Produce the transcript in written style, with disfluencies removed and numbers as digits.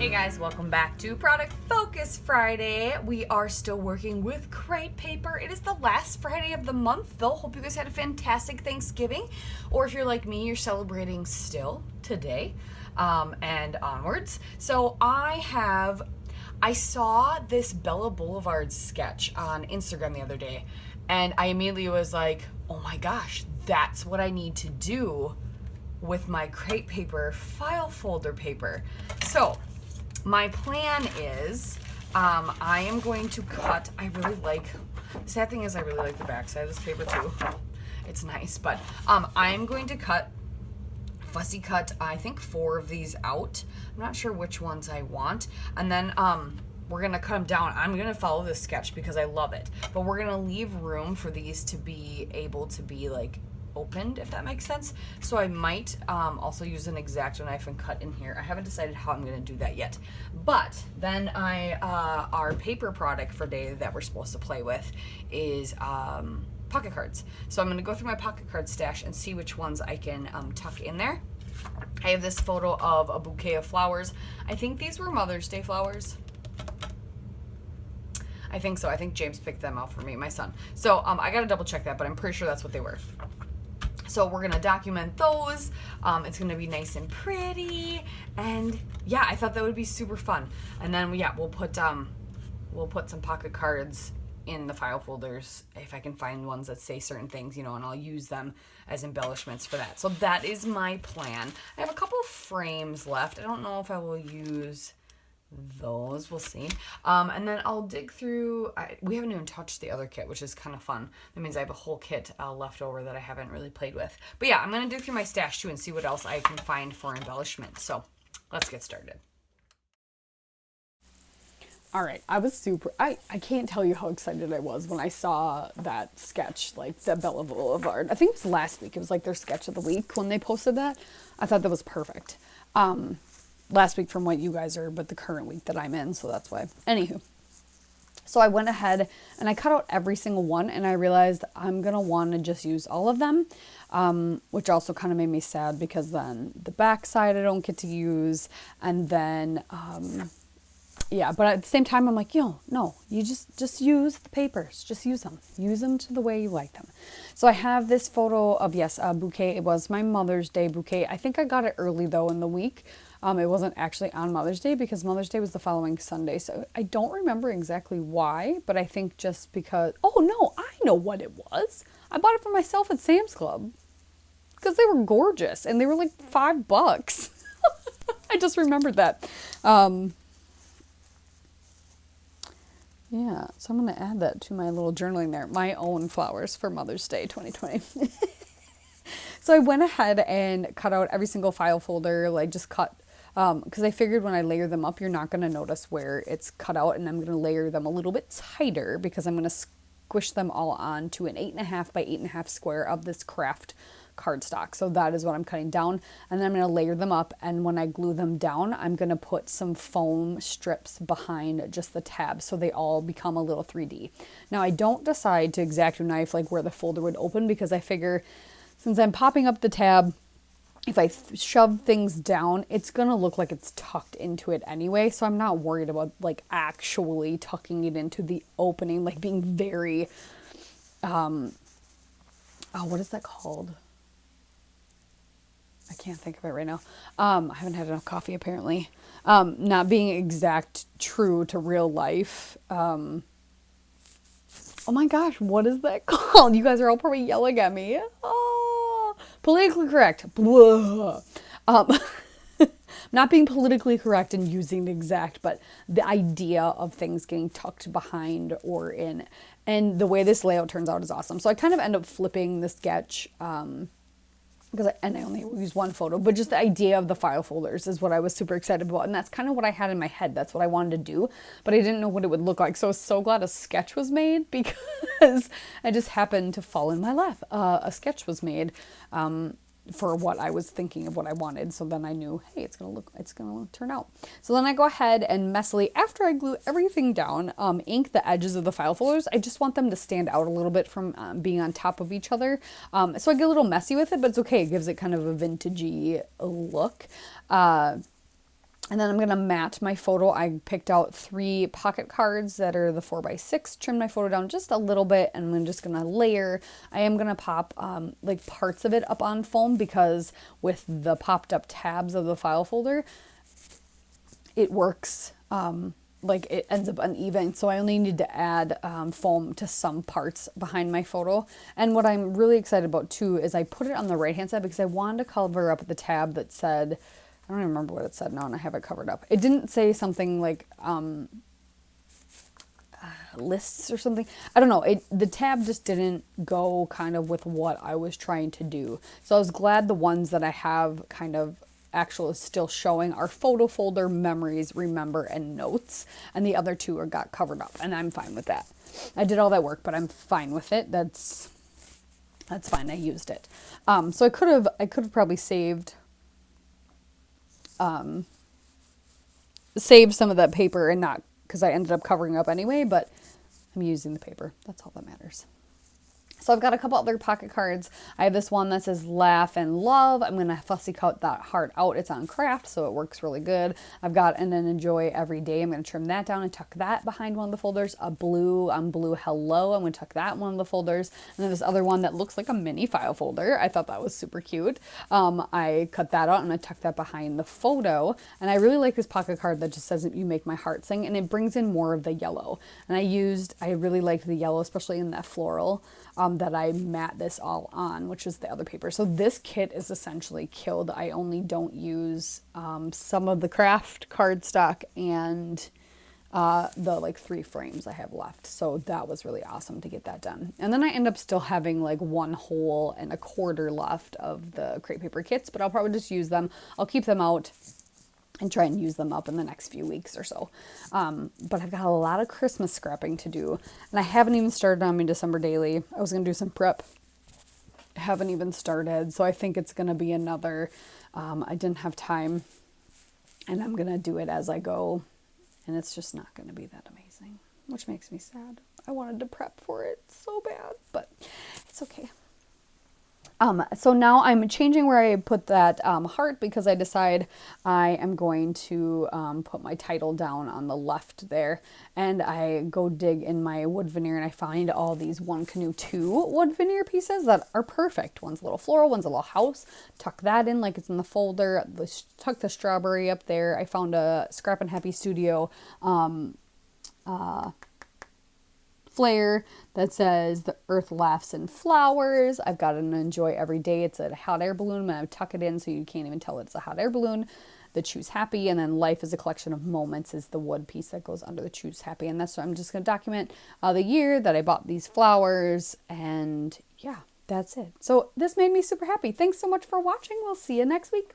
Hey guys, welcome back to Product Focus Friday. We are still working with crepe paper. It is the last Friday of the month though. Hope you guys had a fantastic Thanksgiving. Or if you're like me, you're celebrating still today and onwards. So I saw this Bella Boulevard sketch on Instagram the other day and I immediately was like, oh my gosh, that's what I need to do with my crepe paper file folder paper. So my plan is I am going to cut, the sad thing is I really like the back side of this paper too. It's nice, but I'm going to fussy cut, I think 4 of these out. I'm not sure which ones I want. And then we're gonna cut them down. I'm gonna follow this sketch because I love it. But we're gonna leave room for these to be able to be like opened, if that makes sense. So I might also use an X-Acto knife and cut in here. I haven't decided how I'm going to do that yet. But then our paper product for day that we're supposed to play with is pocket cards. So I'm going to go through my pocket card stash and see which ones I can tuck in there. I have this photo of a bouquet of flowers. I think these were Mother's Day flowers. I think so. I think James picked them out for me, my son. So I got to double check that, but I'm pretty sure that's what they were. So we're gonna document those. It's gonna be nice and pretty, and yeah, I thought that would be super fun. And then we'll put some pocket cards in the file folders if I can find ones that say certain things, and I'll use them as embellishments for that. So that is my plan. I have a couple of frames left. I don't know if I will use those, we'll see. And then I'll dig through, we haven't even touched the other kit, which is kind of fun. That means I have a whole kit left over that I haven't really played with. But yeah, I'm going to dig through my stash too and see what else I can find for embellishment. So let's get started. All right, I was I can't tell you how excited I was when I saw that sketch, like the Bella Boulevard. I think it was last week. It was like their sketch of the week when they posted that. I thought that was perfect. Last week from what you guys are, but the current week that I'm in, so that's why. Anywho, so I went ahead and I cut out every single one, and I realized I'm going to want to just use all of them, which also kind of made me sad because then the back side I don't get to use, and then, yeah, but at the same time, I'm like, no, you just use the papers. Just use them. Use them to the way you like them. So I have this photo of, yes, a bouquet. It was my Mother's Day bouquet. I think I got it early, though, in the week. It wasn't actually on Mother's Day because Mother's Day was the following Sunday. So I don't remember exactly why, but I think just because, oh no, I know what it was. I bought it for myself at Sam's Club because they were gorgeous and they were like $5. I just remembered that. Yeah, so I'm going to add that to my little journaling there. My own flowers for Mother's Day 2020. So I went ahead and cut out every single file folder, like just cut, because I figured when I layer them up, you're not going to notice where it's cut out, and I'm going to layer them a little bit tighter because I'm going to squish them all onto an 8.5 by 8.5 square of this craft cardstock. So that is what I'm cutting down, and then I'm going to layer them up, and when I glue them down, I'm going to put some foam strips behind just the tabs so they all become a little 3D. Now I don't decide to X-Acto knife like where the folder would open because I figure since I'm popping up the tab, if I shove things down, it's going to look like it's tucked into it anyway. So I'm not worried about like actually tucking it into the opening, like being very, oh, what is that called? I can't think of it right now. I haven't had enough coffee apparently. Not being exact true to real life. Oh my gosh, what is that called? You guys are all probably yelling at me. Oh, politically correct. Not being politically correct and using exact, but the idea of things getting tucked behind or in. And the way this layout turns out is awesome. So I kind of end up flipping the sketch, because I only use one photo, but just the idea of the file folders is what I was super excited about. And that's kind of what I had in my head. That's what I wanted to do, but I didn't know what it would look like. So I was so glad a sketch was made because I just happened to fall in my lap. A sketch was made, for what I was thinking of what I wanted. So then I knew, hey, it's going to turn out. So then I go ahead and messily, after I glue everything down, ink the edges of the file folders. I just want them to stand out a little bit from being on top of each other. So I get a little messy with it, but it's okay. It gives it kind of a vintagey look. And then I'm going to mat my photo. I picked out 3 pocket cards that are the 4x6, trimmed my photo down just a little bit, and I'm just going to layer. I am going to pop like parts of it up on foam because with the popped up tabs of the file folder, it works like it ends up uneven. So I only need to add foam to some parts behind my photo. And what I'm really excited about too is I put it on the right hand side because I wanted to cover up the tab that said, I don't even remember what it said now, and I have it covered up. It didn't say something like lists or something. I don't know. The tab just didn't go kind of with what I was trying to do. So I was glad the ones that I have kind of actual is still showing are photo folder, memories, remember, and notes. And the other 2 got covered up, and I'm fine with that. I did all that work, but I'm fine with it. That's fine. I used it. So I could have probably saved some of that paper and not, because I ended up covering up anyway, but I'm using the paper. That's all that matters. So I've got a couple other pocket cards. I have this one that says laugh and love. I'm going to fussy cut that heart out. It's on craft, so it works really good. I've got and then enjoy every day. I'm going to trim that down and tuck that behind one of the folders. A blue hello. I'm going to tuck that in one of the folders. And then this other one that looks like a mini file folder. I thought that was super cute. I cut that out and I tuck that behind the photo. And I really like this pocket card that just says you make my heart sing, and it brings in more of the yellow. And I really liked the yellow, especially in that floral. That I mat this all on, which is the other paper. So this kit is essentially killed. I only don't use some of the craft cardstock and the like 3 frames I have left. So that was really awesome to get that done. And then I end up still having like 1 whole and a quarter left of the crepe paper kits, but I'll probably just use them. I'll keep them out and try and use them up in the next few weeks or so. But I've got a lot of Christmas scrapping to do, and I haven't even started on my December daily. I was going to do some prep. I haven't even started, so I think it's going to be another, I didn't have time, and I'm going to do it as I go, and it's just not going to be that amazing, which makes me sad. I wanted to prep for it so bad, but it's okay. So now I'm changing where I put that heart because I decide I am going to put my title down on the left there, and I go dig in my wood veneer and I find all these One Canoe 2 wood veneer pieces that are perfect. One's a little floral, one's a little house. Tuck that in like it's in the folder. Tuck the strawberry up there. I found a Scrap and Happy Studio flare that says the earth laughs in flowers. I've got an enjoy every day. It's a hot air balloon, and I tuck it in so you can't even tell it's a hot air balloon. The choose happy, and then life is a collection of moments is the wood piece that goes under the choose happy. And that's what I'm just going to document the year that I bought these flowers, and yeah, that's it. So this made me super happy. Thanks so much for watching. We'll see you next week.